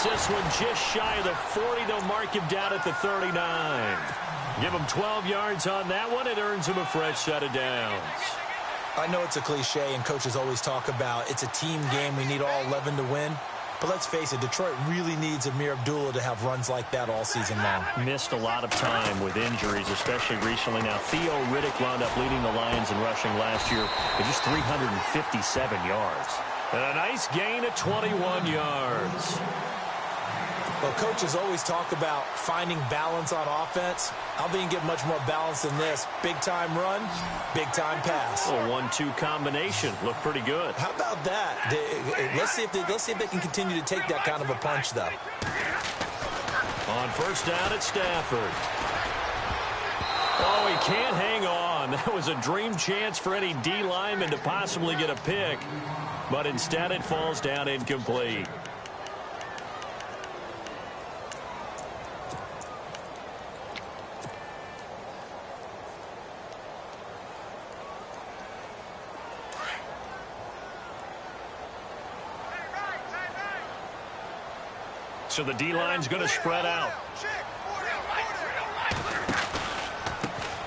Gets this one just shy of the 40. They'll mark him down at the 39. Give him 12 yards on that one. It earns him a fresh set of downs. I know it's a cliche, and coaches always talk about it's a team game. We need all 11 to win. But let's face it, Detroit really needs Amir Abdullah to have runs like that all season long. Missed a lot of time with injuries, especially recently. Now, Theo Riddick wound up leading the Lions in rushing last year with just 357 yards. And a nice gain of 21 yards. Well, coaches always talk about finding balance on offense. I don't think you can get much more balance than this. Big-time run, big-time pass. A 1-2 combination. Looked pretty good. How about that? Let's see if they can continue to take that kind of a punch, though. On first down at Stafford. Oh, he can't hang on. That was a dream chance for any D lineman to possibly get a pick. But instead it falls down incomplete. So the D-line's going to spread out.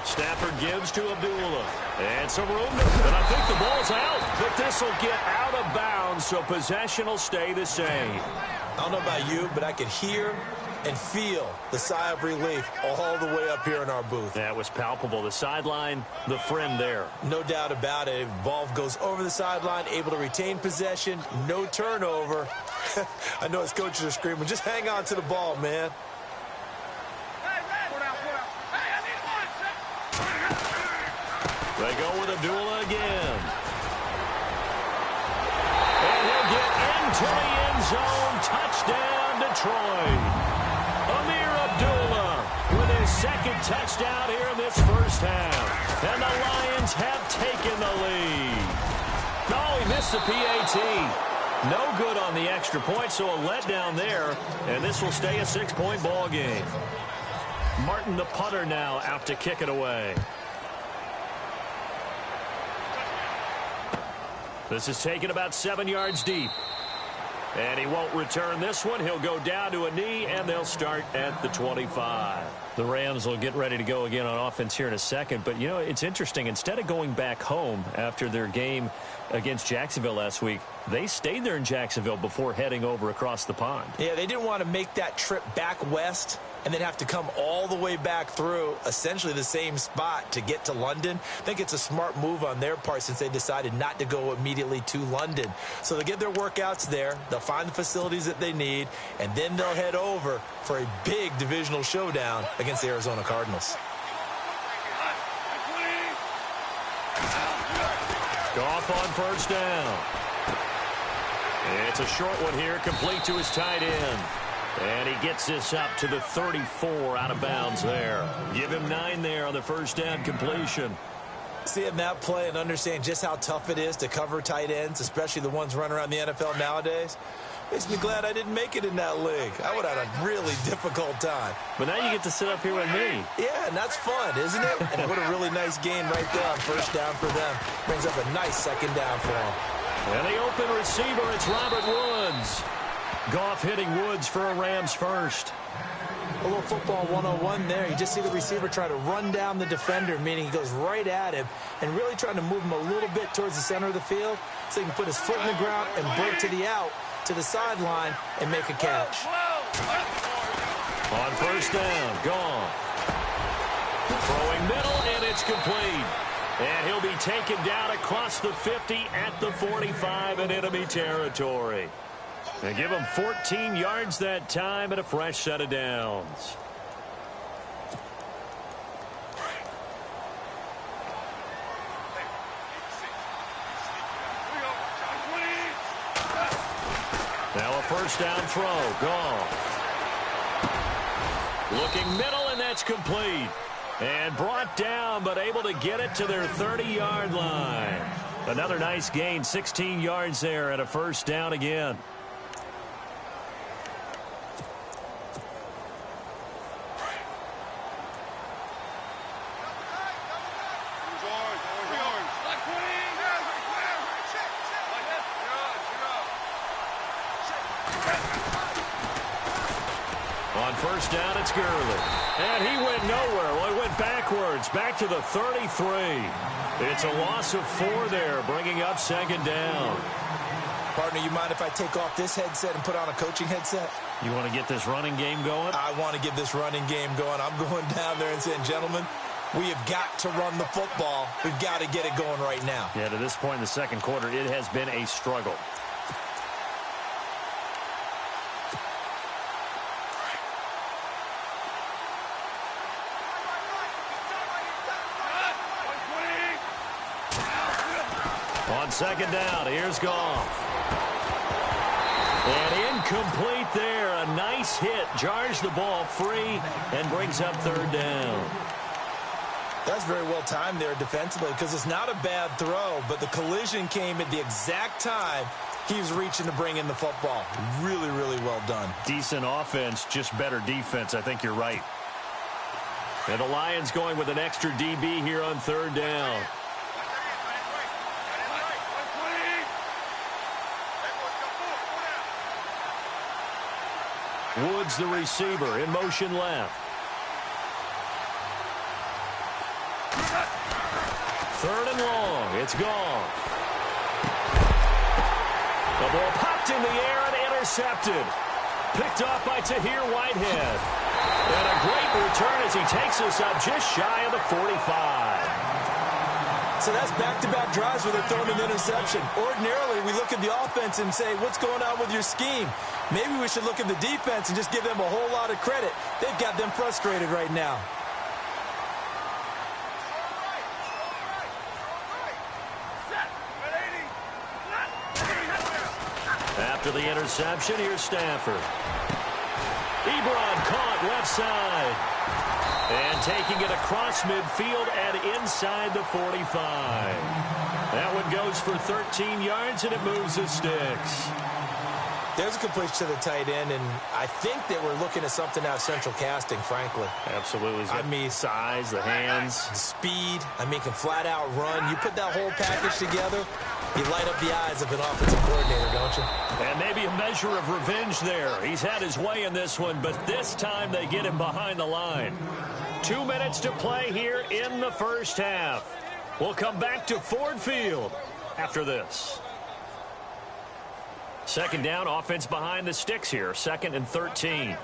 Stafford gives to Abdullah. And some room. And I think the ball's out. But this will get out of bounds, so possession will stay the same. I don't know about you, but I could hear and feel the sigh of relief all the way up here in our booth. That was palpable. The sideline, the friend there. No doubt about it. Ball goes over the sideline, able to retain possession, no turnover. I know his coaches are screaming, just hang on to the ball, man. They go with Abdullah again. And he'll get into the end zone. Touchdown, Detroit. Amir Abdullah with his second touchdown here in this first half. And the Lions have taken the lead. Oh, he missed the PAT. No good on the extra point, so a letdown there. And this will stay a 6-point ball game. Martin, the punter, now out to kick it away. This is taken about 7 yards deep. And he won't return this one. He'll go down to a knee, and they'll start at the 25. The Rams will get ready to go again on offense here in a second. But, you know, it's interesting. Instead of going back home after their game against Jacksonville last week, they stayed there in Jacksonville before heading over across the pond. Yeah, they didn't want to make that trip back west and then have to come all the way back through essentially the same spot to get to London. I think it's a smart move on their part since they decided not to go immediately to London. So they'll get their workouts there, they'll find the facilities that they need, and then they'll head over for a big divisional showdown against the Arizona Cardinals. Goff on first down. It's a short one here, complete to his tight end. And he gets this up to the 34 out of bounds there. Give him 9 there on the first down completion. Seeing that play and understand just how tough it is to cover tight ends, especially the ones running around the NFL nowadays, makes me glad I didn't make it in that league. I would have had a really difficult time. But now you get to sit up here with me. Yeah, and that's fun, isn't it? And what a really nice gain right there on first down for them. Brings up a nice second down for them. And the open receiver, it's Robert Woods. Goff hitting Woods for a Rams first. A little football 101 there. You just see the receiver try to run down the defender, meaning he goes right at him and really trying to move him a little bit towards the center of the field so he can put his foot in the ground and break to the out, to the sideline, and make a catch. On first down, Goff. Throwing middle, and it's complete. And he'll be taken down across the 50 at the 45 in enemy territory. They give him 14 yards that time and a fresh set of downs. Now a first down throw. Goff. Looking middle, and that's complete. And brought down, but able to get it to their 30-yard line. Another nice gain, 16 yards there, and a first down again. On first down, it's Gurley. And he went nowhere. Well, he went backwards, back to the 33. It's a loss of 4 there, bringing up second down. Partner, you mind if I take off this headset and put on a coaching headset? You want to get this running game going? I want to get this running game going. I'm going down there and saying, gentlemen, we have got to run the football. We've got to get it going right now. Yeah, to this point in the second quarter, it has been a struggle. On second down, here's Goff. And incomplete there. A nice hit. Jars the ball free and brings up third down. That's very well timed there defensively because it's not a bad throw, but the collision came at the exact time he was reaching to bring in the football. Really, really well done. Decent offense, just better defense. I think you're right. And the Lions going with an extra DB here on third down. Woods, the receiver, in motion left. Third and long. It's gone. The ball popped in the air and intercepted. Picked off by Tahir Whitehead. And a great return as he takes us up just shy of the 45. So that's back-to-back drives where they're throwing an interception. Ordinarily, we look at the offense and say, what's going on with your scheme? Maybe we should look at the defense and just give them a whole lot of credit. They've got them frustrated right now. After the interception, here's Stafford. Ebron caught left side. And taking it across midfield and inside the 45. That one goes for 13 yards, and it moves the sticks. There's a completion to the tight end, and I think they were looking at something out of central casting, frankly. Absolutely. I mean, size, the hands. Speed. I mean, can flat out run. You put that whole package together, you light up the eyes of an offensive coordinator, don't you? And maybe a measure of revenge there. He's had his way in this one, but this time they get him behind the line. 2 minutes to play here in the first half. We'll come back to Ford Field after this. Second down, offense behind the sticks here. Second and 13.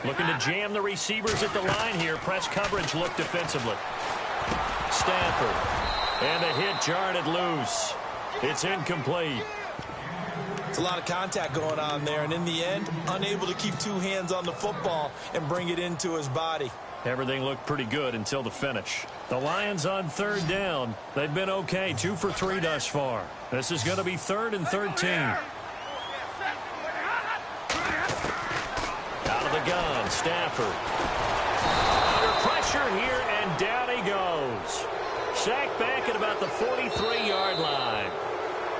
Looking to jam the receivers at the line here. Press coverage look defensively. Stafford. And the hit jarred it loose. It's incomplete. It's a lot of contact going on there, and in the end, unable to keep two hands on the football and bring it into his body. Everything looked pretty good until the finish. The Lions on third down. They've been okay, 2 for 3 thus far. This is going to be third and 13. Out of the gun, Stafford. Under pressure here, and down he goes. Sacked back at about the 43-yard line.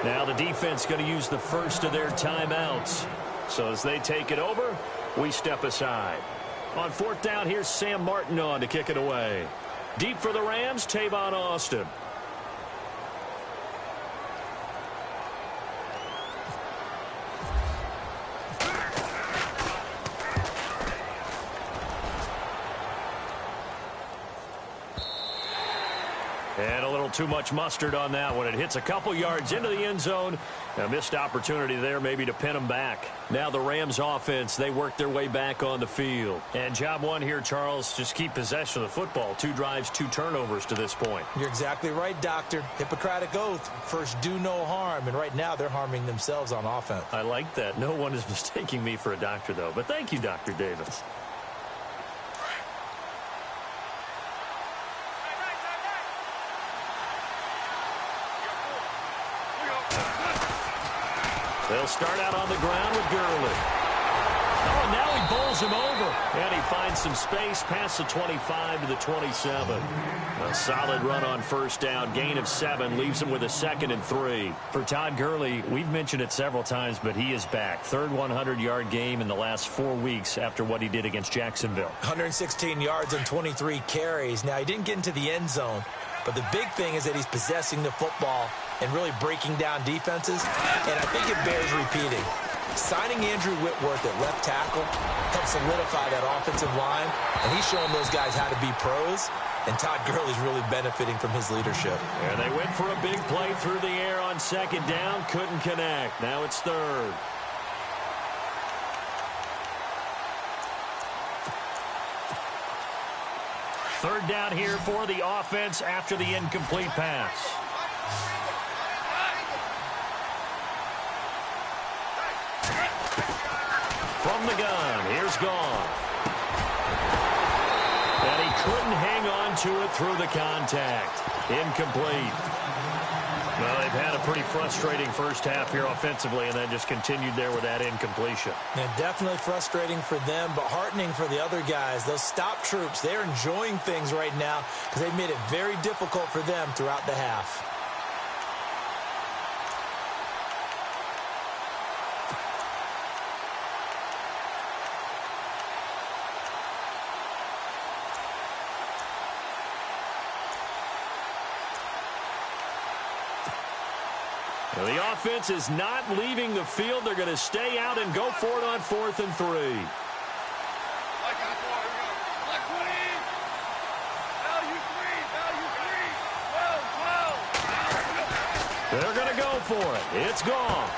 Now the defense going to use the first of their timeouts. So as they take it over, we step aside. On fourth down, here's Sam Martin on to kick it away. Deep for the Rams, Tavon Austin. And a little too much mustard on that one. It hits a couple yards into the end zone. A missed opportunity there maybe to pin them back. Now the Rams offense, they work their way back on the field. And job one here, Charles, just keep possession of the football. 2 drives, 2 turnovers to this point. You're exactly right, Doctor. Hippocratic oath. First, do no harm. And right now, they're harming themselves on offense. I like that. No one is mistaking me for a doctor, though. But thank you, Dr. Davis. They'll start out on the ground with Gurley. Oh, and now he bowls him over. And he finds some space past the 25 to the 27. A solid run on first down. Gain of 7 leaves him with a 2nd and 3. For Todd Gurley, we've mentioned it several times, but he is back. Third 100-yard game in the last 4 weeks after what he did against Jacksonville. 116 yards and 23 carries. Now, he didn't get into the end zone, but the big thing is that he's possessing the football and really breaking down defenses, and I think it bears repeating. Signing Andrew Whitworth at left tackle helps solidify that offensive line, and he's showing those guys how to be pros, and Todd Gurley's really benefiting from his leadership. And they went for a big play through the air on 2nd down, couldn't connect. Now it's 3rd. Third down here for the offense after the incomplete pass. From the gun, here's Goff. And he couldn't hang on to it through the contact. Incomplete. Well, they've had a pretty frustrating first half here offensively and then just continued there with that incompletion. Yeah, definitely frustrating for them, but heartening for the other guys. Those stop troops, they're enjoying things right now because they've made it very difficult for them throughout the half. The offense is not leaving the field. They're going to stay out and go for it on 4th and 3. They're going to go for it. It's gone.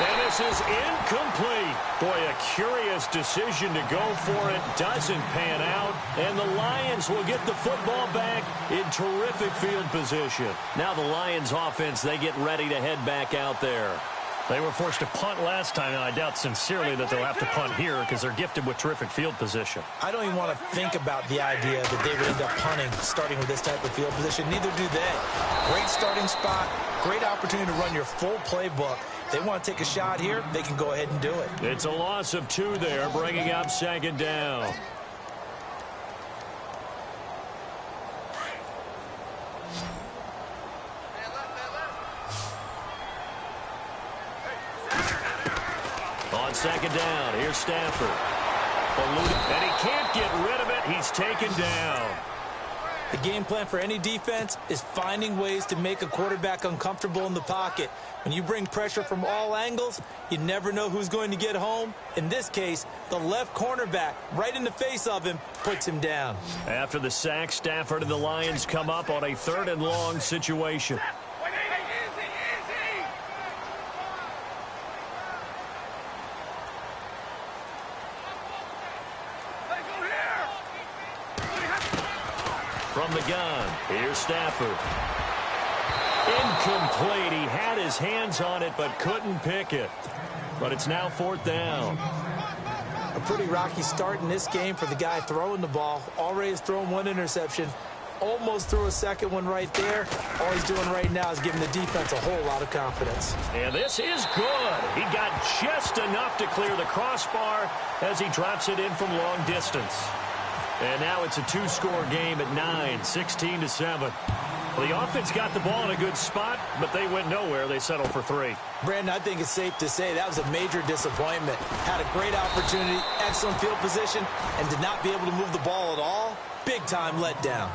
And this is incomplete. Boy, a curious decision to go for it. Doesn't pan out. And the Lions will get the football back in terrific field position. Now the Lions offense, they get ready to head back out there. They were forced to punt last time, and I doubt sincerely that they'll have to punt here because they're gifted with terrific field position. I don't even want to think about the idea that they would end up punting starting with this type of field position. Neither do they. Great starting spot, great opportunity to run your full playbook. They want to take a shot here, they can go ahead and do it. It's a loss of 2 there, bringing up 2nd down. On 2nd down, here's Stafford. And he can't get rid of it. He's taken down. The game plan for any defense is finding ways to make a quarterback uncomfortable in the pocket. When you bring pressure from all angles, you never know who's going to get home. In this case, the left cornerback, right in the face of him, puts him down. After the sack, Stafford and the Lions come up on a 3rd and long situation. From the gun, here's Stafford. Incomplete. He had his hands on it but couldn't pick it. But it's now 4th down. A pretty rocky start in this game for the guy throwing the ball. Already has thrown 1 interception. Almost threw a 2nd one right there. All he's doing right now is giving the defense a whole lot of confidence. And this is good. He got just enough to clear the crossbar as he drops it in from long distance. And now it's a 2-score game at 9, 16-7. Well, the offense got the ball in a good spot, but they went nowhere. They settled for 3. Brandon, I think it's safe to say that was a major disappointment. Had a great opportunity, excellent field position, and did not be able to move the ball at all. Big-time letdown.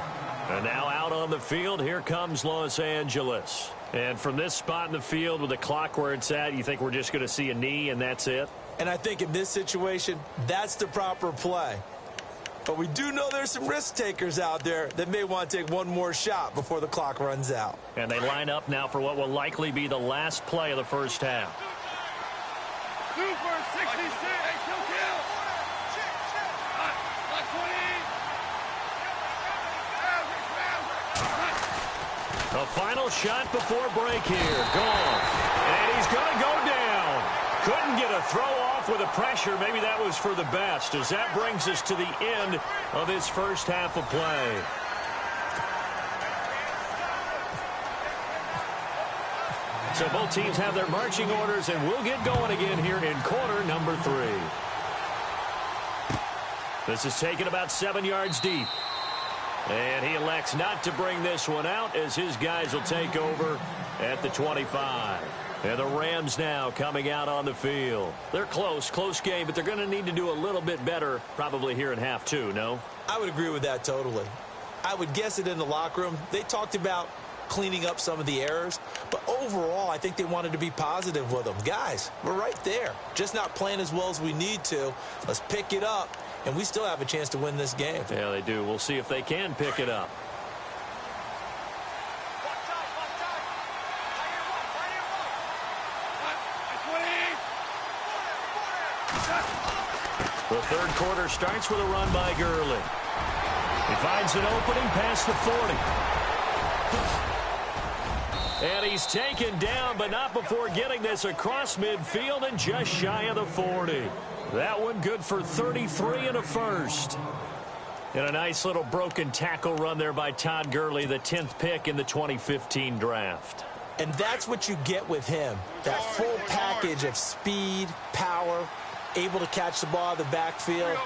And now out on the field, here comes Los Angeles. And from this spot in the field with the clock where it's at, you think we're just going to see a knee and that's it? And I think in this situation, that's the proper play. But we do know there's some risk takers out there that may want to take one more shot before the clock runs out. And they line up now for what will likely be the last play of the first half. Super 66. The final shot before break here. Gone. And he's going to go down. Couldn't get a throw off with the pressure. Maybe that was for the best, as that brings us to the end of this first half of play. So both teams have their marching orders, and we'll get going again here in quarter number 3. This is taken about 7 yards deep. And he elects not to bring this one out as his guys will take over at the 25. And the Rams now coming out on the field. They're close game, but they're going to need to do a little bit better probably here in half two, no? I would agree with that totally. I would guess it in the locker room. They talked about cleaning up some of the errors, but overall, I think they wanted to be positive with them. Guys, we're right there. Just not playing as well as we need to. Let's pick it up, and we still have a chance to win this game. Yeah, they do. We'll see if they can pick it up. The third quarter starts with a run by Gurley. He finds an opening past the 40. And he's taken down, but not before getting this across midfield and just shy of the 40. That one good for 33 and a first. And a nice little broken tackle run there by Todd Gurley, the 10th pick in the 2015 draft. And that's what you get with him. That full package of speed, power, able to catch the ball out of the backfield.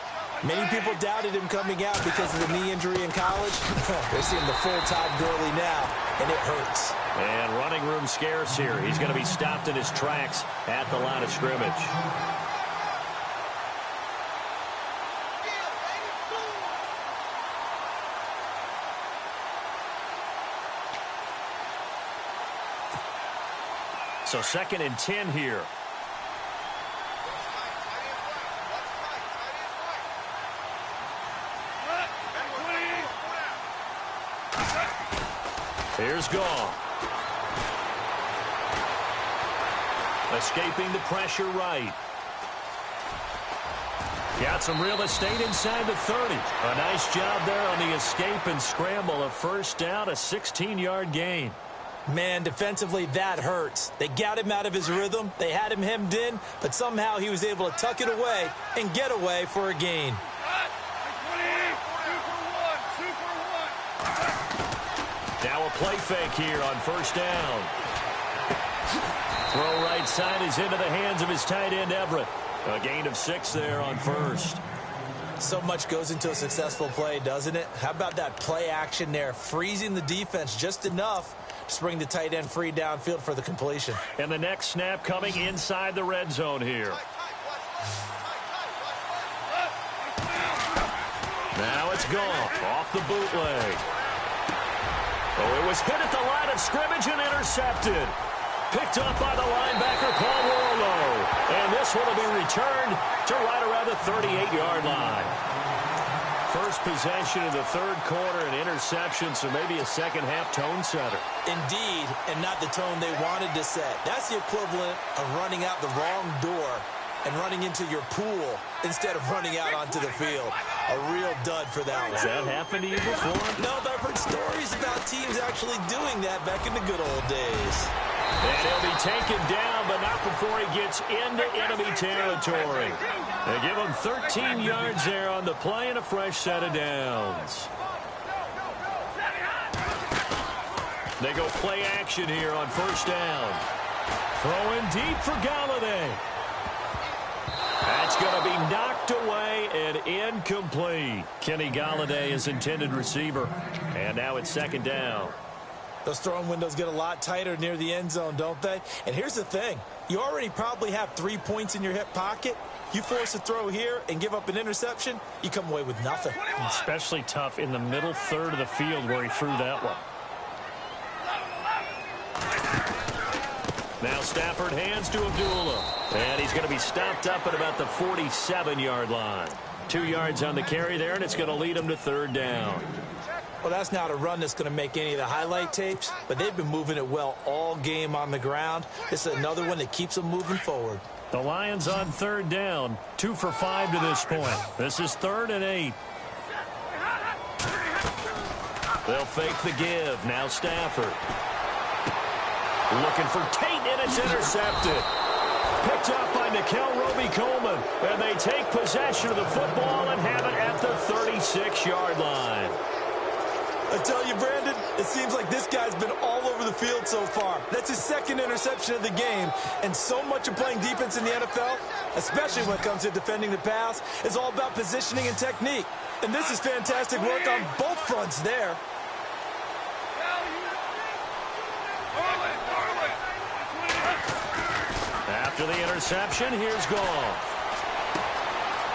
Many people doubted him coming out because of the knee injury in college. They're seeing the full Todd Gurley now, and it hurts. And running room scarce here. He's going to be stopped in his tracks at the line of scrimmage. So 2nd and 10 here. Here's Goff. Escaping the pressure right. Got some real estate inside the 30. A nice job there on the escape and scramble. A first down, a 16-yard gain. Man, defensively, that hurts. They got him out of his rhythm. They had him hemmed in, but somehow he was able to tuck it away and get away for a gain. Now a play fake here on first down. Throw right side is into the hands of his tight end, Everett. A gain of 6 there on first. So much goes into a successful play, doesn't it? How about that play action there, freezing the defense just enough to bring the tight end free downfield for the completion. And the next snap coming inside the red zone here. Now it's Goff off the bootleg. Oh, it was hit at the line of scrimmage and intercepted. Picked up by the linebacker, Paul Warlow. And this one will be returned to right around the 38-yard line. First possession of the third quarter, an interception, so maybe a second-half tone setter. Indeed, and not the tone they wanted to set. That's the equivalent of running out the wrong door and running into your pool instead of running out onto the field. A real dud for that one. Has that happened to you before? No, but I've heard stories about teams actually doing that back in the good old days. And he'll be taken down, but not before he gets into enemy territory. They give him 13 yards there on the play and a fresh set of downs. They go play action here on first down. Throwing deep for Galladay. That's going to be knocked away and incomplete. Kenny Galladay is intended receiver. And now it's second down. Those throwing windows get a lot tighter near the end zone, don't they? And here's the thing. You already probably have 3 points in your hip pocket. You force a throw here and give up an interception, you come away with nothing. Especially tough in the middle third of the field where he threw that one. Now Stafford hands to Abdullah. And he's going to be stopped up at about the 47-yard line. 2 yards on the carry there, and it's going to lead him to third down. Well, that's not a run that's going to make any of the highlight tapes, but they've been moving it well all game on the ground. This is another one that keeps them moving forward. The Lions on third down, 2 for 5 to this point. This is 3rd and 8. They'll fake the give. Now Stafford. Looking for Tate, and it's intercepted. Picked up by Nikel Roby-Coleman. And they take possession of the football and have it at the 36-yard line. I tell you, Brandon, it seems like this guy's been all over the field so far. That's his second interception of the game, and so much of playing defense in the NFL, especially when it comes to defending the pass, is all about positioning and technique. And this is fantastic work on both fronts there. After the interception, here's Goff.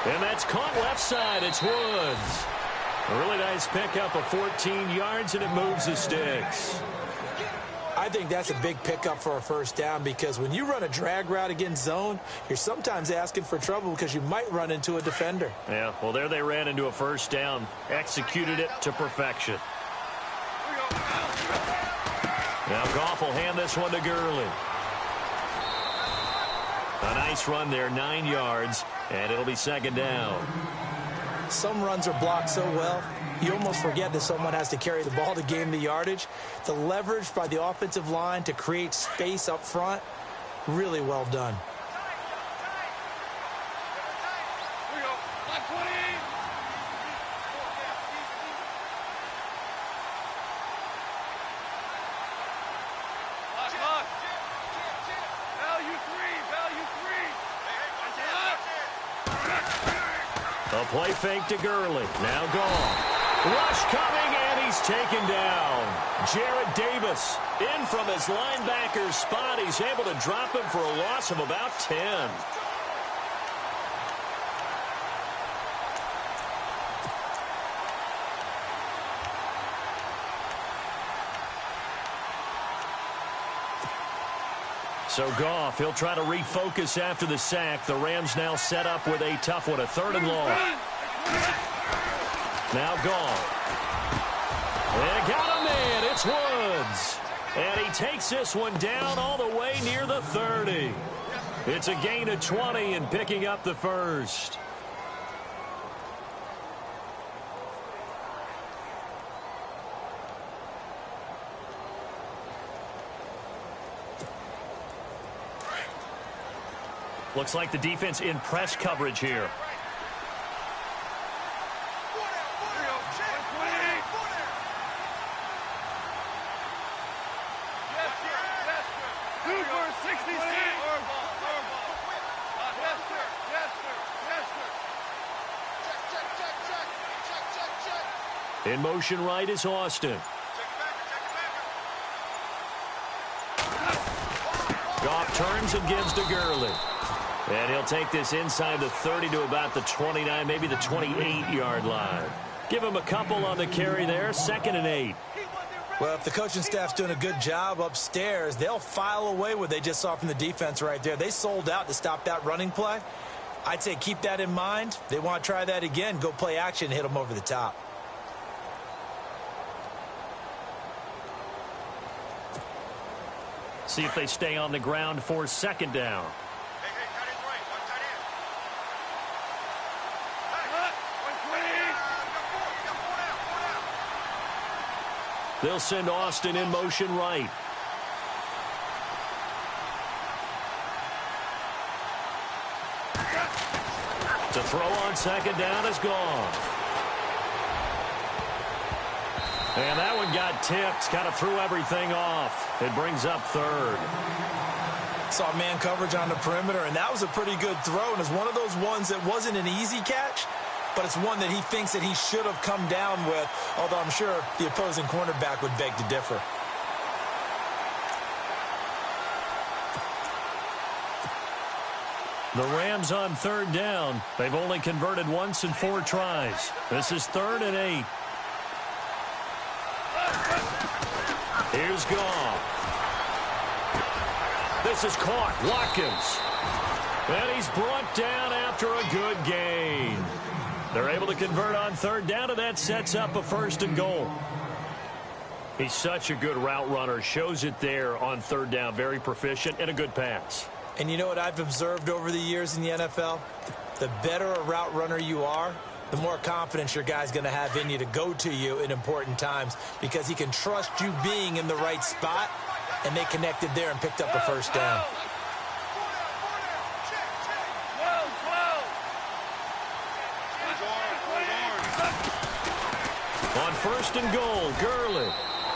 And that's caught left side. It's Woods. A really nice pickup of 14 yards, and it moves the sticks. I think that's a big pickup for a first down because when you run a drag route against zone, you're sometimes asking for trouble because you might run into a defender. Yeah, well, there they ran into a first down. Executed it to perfection. Now Goff will hand this one to Gurley. A nice run there, 9 yards, and it'll be second down. Some runs are blocked so well, you almost forget that someone has to carry the ball to gain the yardage. The leverage by the offensive line to create space up front, really well done. A play fake to Gurley. Now gone. Rush coming, and he's taken down. Jarrett Davis in from his linebacker spot. He's able to drop him for a loss of about 10. So Goff, he'll try to refocus after the sack. The Rams now set up with a tough one, a 3rd and long. Now Goff. They got a man. It's Woods. And he takes this one down all the way near the 30. It's a gain of 20 and picking up the first. Looks like the defense in press coverage here. In motion right is Austin. Goff turns and gives to Gurley. And he'll take this inside the 30 to about the 29, maybe the 28-yard line. Give him a couple on the carry there, 2nd and 8. Well, if the coaching staff's doing a good job upstairs, they'll file away what they just saw from the defense right there. They sold out to stop that running play. I'd say keep that in mind. They want to try that again, go play action, hit them over the top. See if they stay on the ground for 2nd down. They'll send Austin in motion right. To throw on 2nd down is gone. And that one got tipped. Kind of threw everything off. It brings up 3rd. Saw man coverage on the perimeter, and that was a pretty good throw. And it's one of those ones that wasn't an easy catch, but it's one that he thinks that he should have come down with, although I'm sure the opposing cornerback would beg to differ. The Rams on 3rd down. They've only converted once in 4 tries. This is 3rd and 8. Here's Goff. This is caught. Watkins. And he's brought down after a good gain. They're able to convert on 3rd down, and that sets up a 1st and goal. He's such a good route runner. Shows it there on 3rd down. Very proficient and a good pass. And you know what I've observed over the years in the NFL? The better a route runner you are, the more confidence your guy's going to have in you to go to you in important times because he can trust you being in the right spot, and they connected there and picked up a 1st down. On first and goal. Gurley.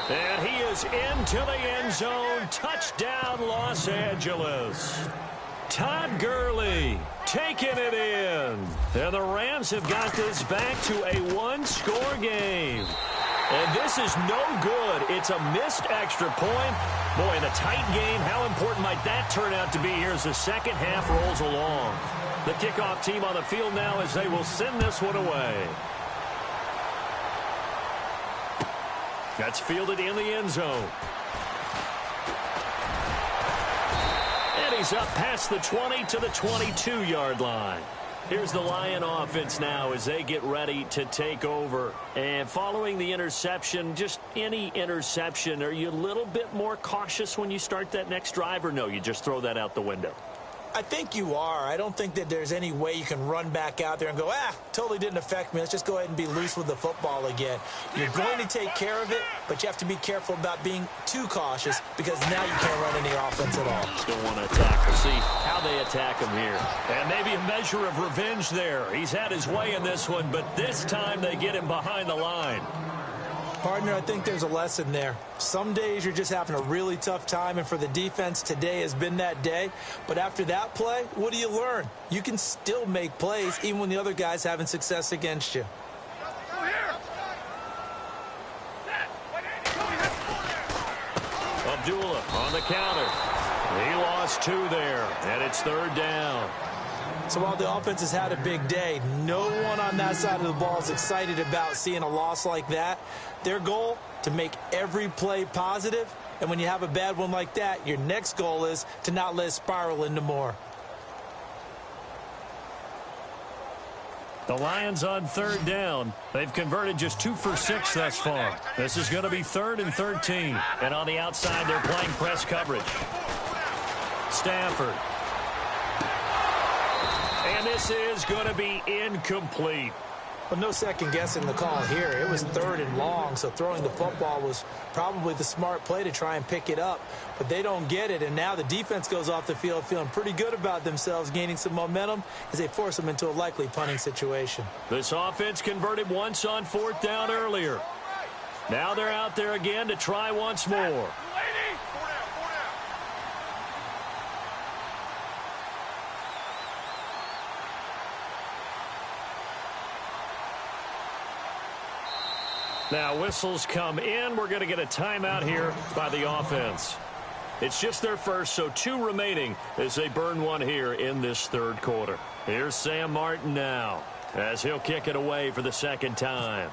And he is into the end zone. Touchdown, Los Angeles. Todd Gurley taking it in. And the Rams have got this back to a one-score game. And this is no good. It's a missed extra point. Boy, in a tight game, how important might that turn out to be here as the second half rolls along? The kickoff team on the field now as they will send this one away. That's fielded in the end zone. And he's up past the 20 to the 22-yard line. Here's the Lion offense now as they get ready to take over. And following the interception, just any interception, are you a little bit more cautious when you start that next drive, or no, you just throw that out the window? I think you are. I don't think that there's any way you can run back out there and go, totally didn't affect me. Let's just go ahead and be loose with the football again. You're going to take care of it, but you have to be careful about being too cautious because now you can't run any offense at all. Still want to attack. We'll see how they attack him here. And maybe a measure of revenge there. He's had his way in this one, but this time they get him behind the line. Partner, I think there's a lesson there. Some days you're just having a really tough time, and for the defense, today has been that day. But after that play, what do you learn? You can still make plays even when the other guy's having success against you. Abdullah on the counter. He lost 2 there, and it's third down. So while the offense has had a big day, no one on that side of the ball is excited about seeing a loss like that. Their goal, to make every play positive. And when you have a bad one like that, your next goal is to not let it spiral into more. The Lions on third down. They've converted just 2 for 6 thus far. This is going to be 3rd and 13. And on the outside, they're playing press coverage. Stafford. And this is going to be incomplete. But no second guessing the call here. It was 3rd and long, so throwing the football was probably the smart play to try and pick it up. But they don't get it, and now the defense goes off the field feeling pretty good about themselves, gaining some momentum as they force them into a likely punting situation. This offense converted once on 4th down earlier. Now they're out there again to try once more. Now whistles come in. We're going to get a timeout here by the offense. It's just their first, so 2 remaining as they burn one here in this third quarter. Here's Sam Martin now as he'll kick it away for the second time.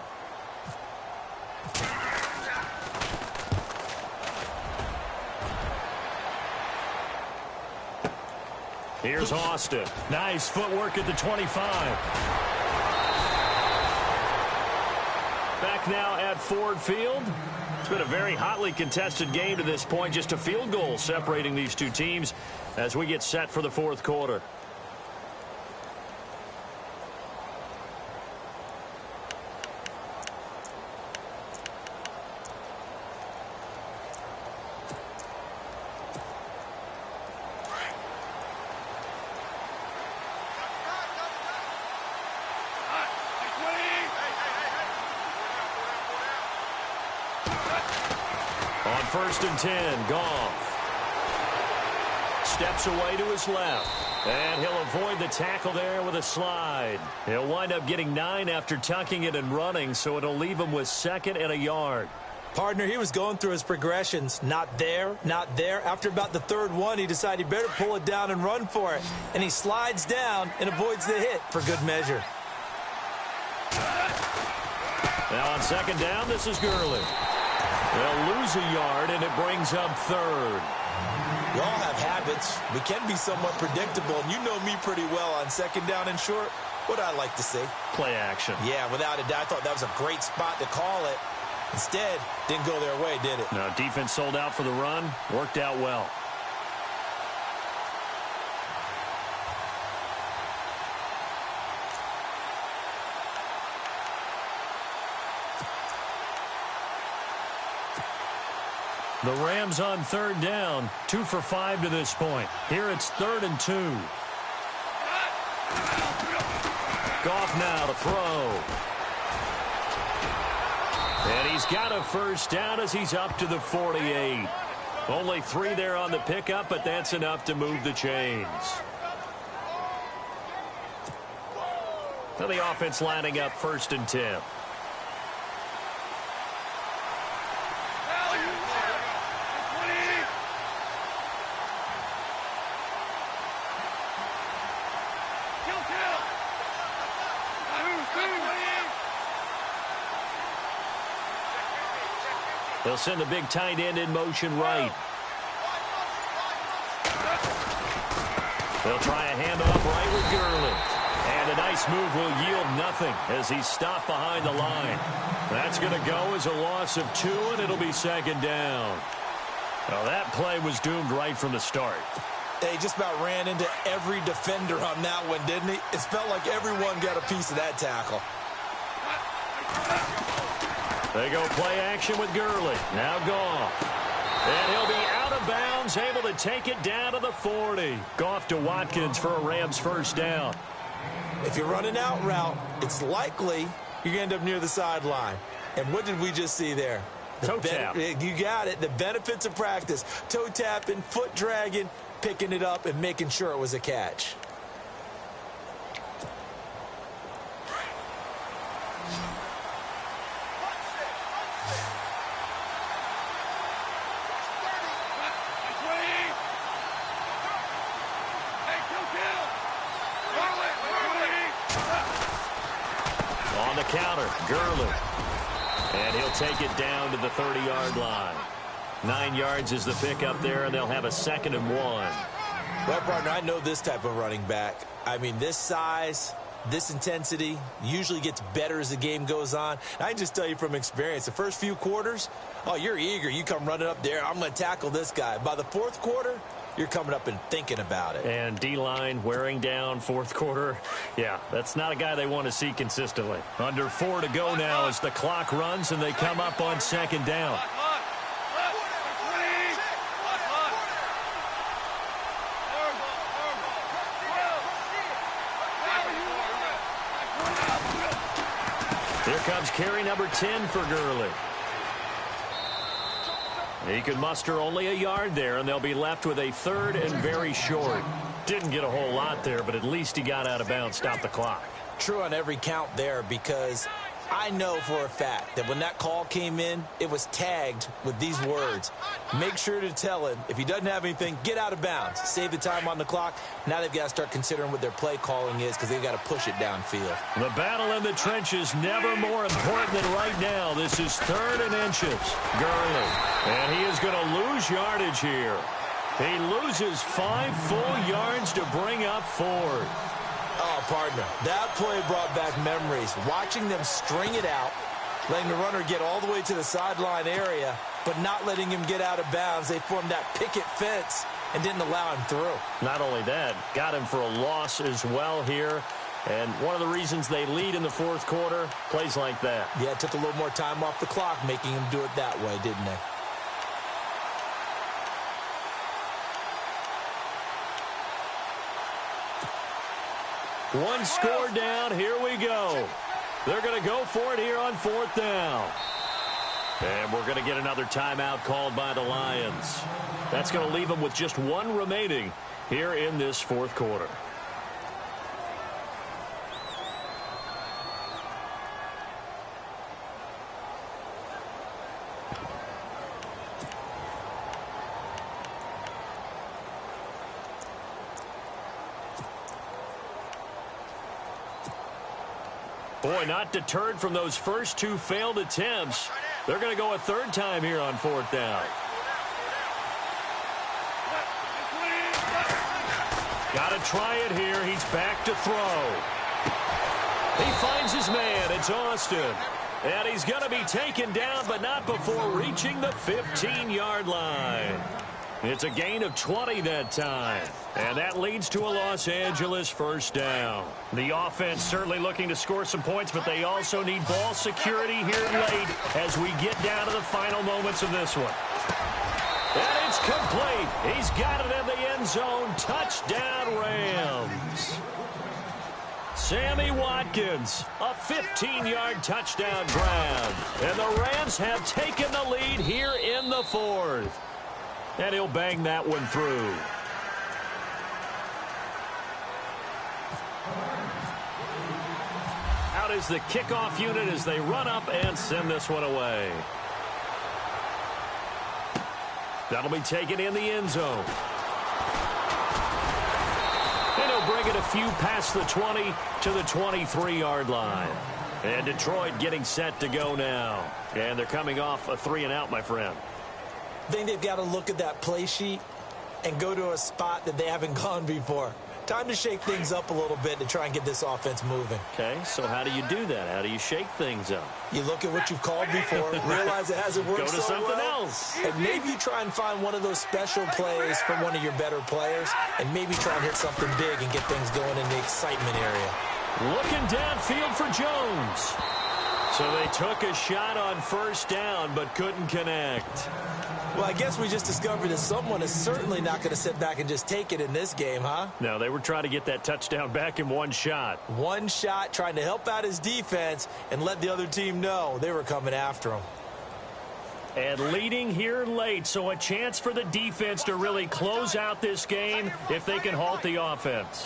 Here's Austin. Nice footwork at the 25. Back now at Ford Field. It's been a very hotly contested game to this point. Just a field goal separating these two teams as we get set for the fourth quarter. On 1st and 10, Goff steps away to his left, and he'll avoid the tackle there with a slide. He'll wind up getting 9 after tucking it and running, so it'll leave him with 2nd and a yard. Partner, he was going through his progressions. Not there, not there. After about the 3rd one, he decided he better pull it down and run for it. And he slides down and avoids the hit for good measure. Now on 2nd down, this is Gurley. They'll lose a yard, and it brings up 3rd. We all have habits. We can be somewhat predictable, and you know me pretty well on 2nd down and short. What I like to see. Play action. Yeah, without a doubt. I thought that was a great spot to call it. Instead, didn't go their way, did it? No, defense sold out for the run. Worked out well. The Rams on 3rd down, 2 for 5 to this point. Here it's 3rd and 2. Goff now to throw. And he's got a first down as he's up to the 48. Only 3 there on the pickup, but that's enough to move the chains. Now the offense lining up 1st and 10. They'll send the big tight end in motion right. They'll try a handoff right with Gurley. And a nice move will yield nothing as he's stopped behind the line. That's going to go as a loss of 2, and it'll be 2nd down. Well, that play was doomed right from the start. He just about ran into every defender on that one, didn't he? It felt like everyone got a piece of that tackle. They go play action with Gurley. Now Goff. And he'll be out of bounds, able to take it down to the 40. Goff to Watkins for a Rams first down. If you're running out route, it's likely you're going to end up near the sideline. And what did we just see there? Toe tap. You got it. The benefits of practice. Toe tapping, foot dragging, picking it up, and making sure it was a catch. On the counter, Gurley. And he'll take it down to the 30-yard line. 9 yards is the pickup there, and they'll have a 2nd and 1. Well, partner, I know this type of running back. I mean, this size, this intensity usually gets better as the game goes on. And I can just tell you from experience, the first few quarters, oh, you're eager. You come running up there, I'm going to tackle this guy. By the 4th quarter, you're coming up and thinking about it. And D-line wearing down 4th quarter. Yeah, that's not a guy they want to see consistently. Under 4 to go now as the clock runs and they come up on 2nd down. Here comes carry number 10 for Gurley. He could muster only a yard there, and they'll be left with a 3rd and very short. Didn't get a whole lot there, but at least he got out of bounds, stopped the clock. True on every count there, because I know for a fact that when that call came in, it was tagged with these words. Make sure to tell him, if he doesn't have anything, get out of bounds. Save the time on the clock. Now they've got to start considering what their play calling is because they've got to push it downfield. The battle in the trenches never more important than right now. This is 3rd and inches. Gurley. And he is going to lose yardage here. He loses 5 full yards to bring up 4th. Oh, partner, that play brought back memories. Watching them string it out, letting the runner get all the way to the sideline area, but not letting him get out of bounds. They formed that picket fence and didn't allow him through. Not only that, got him for a loss as well here. And one of the reasons they lead in the 4th quarter, plays like that. Yeah, it took a little more time off the clock, making him do it that way, didn't they? One score down. Here we go. They're going to go for it here on 4th down. And we're going to get another timeout called by the Lions. That's going to leave them with just 1 remaining here in this 4th quarter. Boy, not deterred from those first 2 failed attempts. They're going to go a 3rd time here on 4th down. Got to try it here. He's back to throw. He finds his man. It's Austin. And he's going to be taken down, but not before reaching the 15-yard line. It's a gain of 20 that time. And that leads to a Los Angeles first down. The offense certainly looking to score some points, but they also need ball security here late as we get down to the final moments of this one. And it's complete. He's got it in the end zone. Touchdown, Rams. Sammy Watkins, a 15-yard touchdown grab. And the Rams have taken the lead here in the fourth. And he'll bang that one through. Out is the kickoff unit as they run up and send this one away. That'll be taken in the end zone. And he'll bring it a few past the 20 to the 23-yard line. And Detroit getting set to go now. And they're coming off a 3-and-out, my friend. I think they've got to look at that play sheet and go to a spot that they haven't gone before. Time to shake things up a little bit to try and get this offense moving. Okay, so how do you do that? How do you shake things up? You look at what you've called before, realize it hasn't worked so well. Go to something else. And maybe you try and find one of those special plays from one of your better players, and maybe try and hit something big and get things going in the excitement area. Looking downfield for Jones. So they took a shot on first down, but couldn't connect. Well, I guess we just discovered that someone is certainly not going to sit back and just take it in this game, huh? No, they were trying to get that touchdown back in one shot. One shot, trying to help out his defense and let the other team know they were coming after him. And leading here late, so a chance for the defense to really close out this game if they can halt the offense.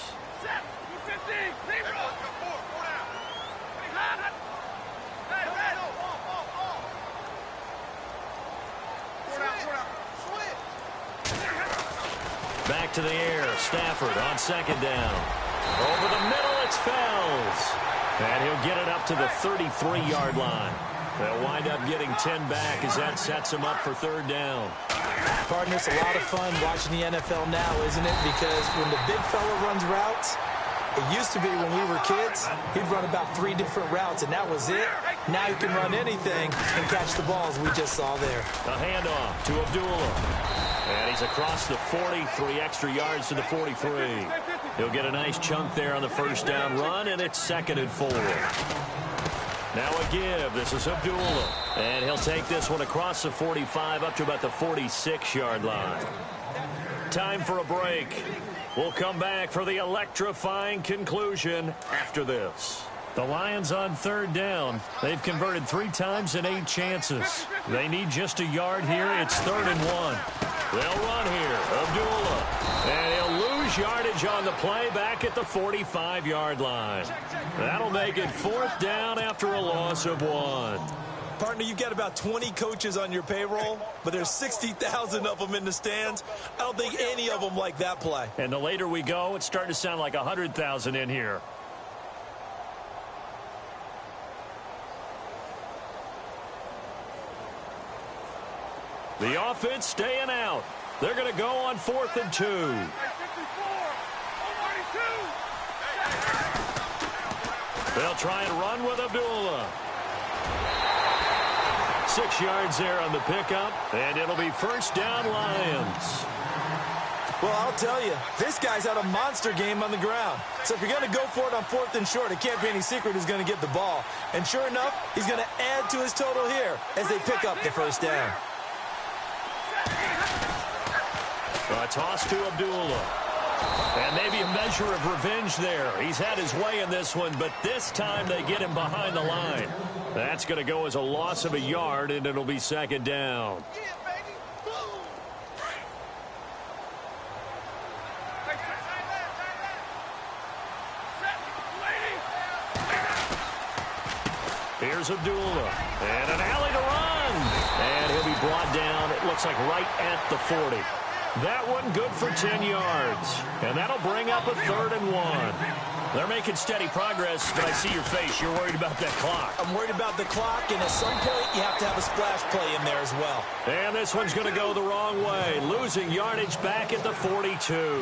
Back to the air. Stafford on second down. Over the middle, it's Fells. And he'll get it up to the 33-yard line. They'll wind up getting 10 back as that sets him up for third down. Partner, it's a lot of fun watching the NFL now, isn't it? Because when the big fella runs routes, it used to be when we were kids, he'd run about 3 different routes, and that was it. Now he can run anything and catch the balls we just saw there. A handoff to Abdullah. And he's across the 40, 3 extra yards to the 43. He'll get a nice chunk there on the first down run, and it's 2nd and 4. Now a give. This is Abdullah. And he'll take this one across the 45 up to about the 46-yard line. Time for a break. We'll come back for the electrifying conclusion after this. The Lions on third down. They've converted 3 times in 8 chances. They need just a yard here. It's 3rd and 1. They'll run here. Abdullah. And he'll lose yardage on the play back at the 45-yard line. That'll make it 4th down after a loss of 1. Partner, you've got about 20 coaches on your payroll, but there's 60,000 of them in the stands. I don't think any of them like that play. And the later we go, it's starting to sound like 100,000 in here. The offense staying out. They're going to go on 4th and 2. They'll try and run with Abdullah. 6 yards there on the pickup, and it'll be first down Lions. Well, I'll tell you, this guy's had a monster game on the ground. So if you're going to go for it on 4th and short, it can't be any secret who's going to get the ball. And sure enough, he's going to add to his total here as they pick up the first down. A toss to Abdullah. And maybe a measure of revenge there. He's had his way in this one, but this time they get him behind the line. That's going to go as a loss of a yard, and it'll be 2nd down. Here's Abdullah. And an alley to run. And he'll be brought down, it looks like right at the 40. That one good for 10 yards. And that'll bring up a 3rd and 1. They're making steady progress, but I see your face. You're worried about that clock. I'm worried about the clock, and at some point, you have to have a splash play in there as well. And this one's going to go the wrong way, losing yardage back at the 42.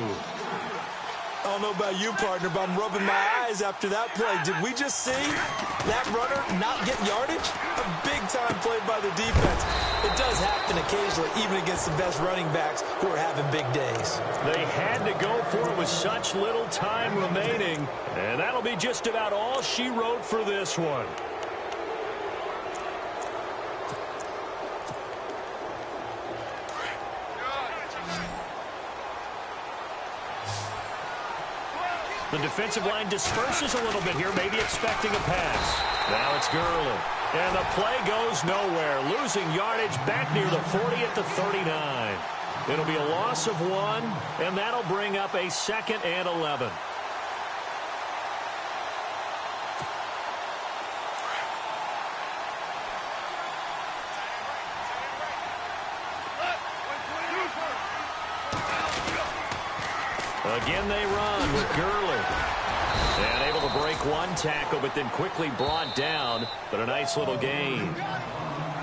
I don't know about you, partner, but I'm rubbing my eyes after that play. Did we just see that runner not get yardage? A big-time play by the defense. It does happen occasionally, even against the best running backs who are having big days. They had to go for it with such little time remaining, and that'll be just about all she wrote for this one. The defensive line disperses a little bit here, maybe expecting a pass. Now it's Gurley. And the play goes nowhere, losing yardage back near the 40 at the 39. It'll be a loss of 1, and that'll bring up a 2nd and 11. Again they run with Gurley. And able to break one tackle, but then quickly brought down. But a nice little gain.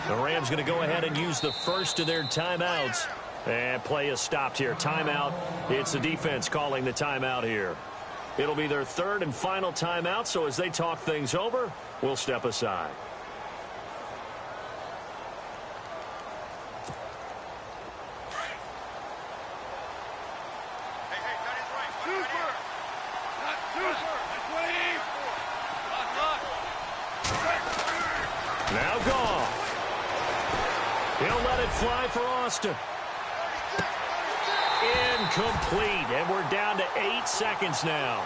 The Rams going to go ahead and use the first of their timeouts. And play is stopped here. Timeout. It's the defense calling the timeout here. It'll be their 3rd and final timeout, so as they talk things over, we'll step aside. Now Goff. He'll let it fly for Austin. Incomplete, and we're down to 8 seconds now.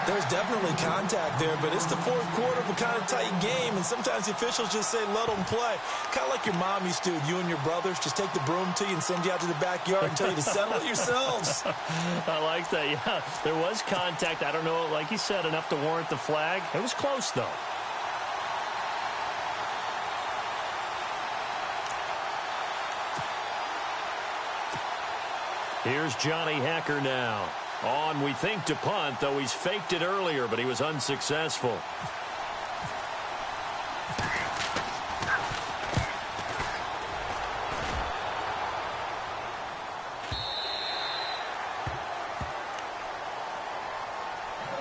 There's definitely contact there, but it's the 4th quarter of a kind of tight game, and sometimes the officials just say, let them play. Kind of like your mom used to, you and your brothers, just take the broom to you and send you out to the backyard and tell you to settle it yourselves. I like that, yeah. There was contact. I don't know, like you said, enough to warrant the flag. It was close, though. Here's Johnny Hacker now. On, we think, to punt, though he's faked it earlier, but he was unsuccessful.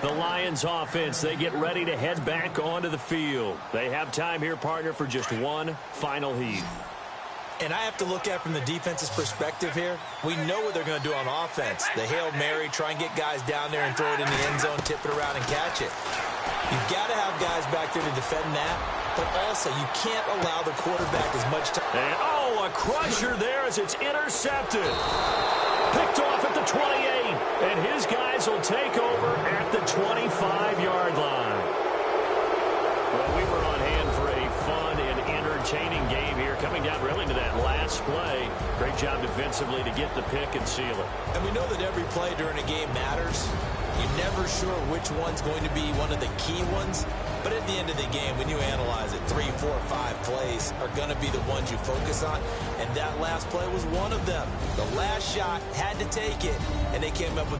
The Lions offense, they get ready to head back onto the field. They have time here, partner, for just one final heave. And I have to look at from the defense's perspective here. We know what they're going to do on offense. The Hail Mary, try and get guys down there and throw it in the end zone, tip it around and catch it. You've got to have guys back there to defend that, but also you can't allow the quarterback as much time. And, oh, a crusher there as it's intercepted. Picked off at the 28, and his guys will take over at the 25-yard line. Well, we were on hand for a fun and entertaining game here, coming down really to that last play. Great job defensively to get the pick and seal it. And we know that every play during a game matters. You're never sure which one's going to be one of the key ones. But at the end of the game, when you analyze it, 3, 4, 5 plays are going to be the ones you focus on. And that last play was one of them. The last shot had to take it, and they came up with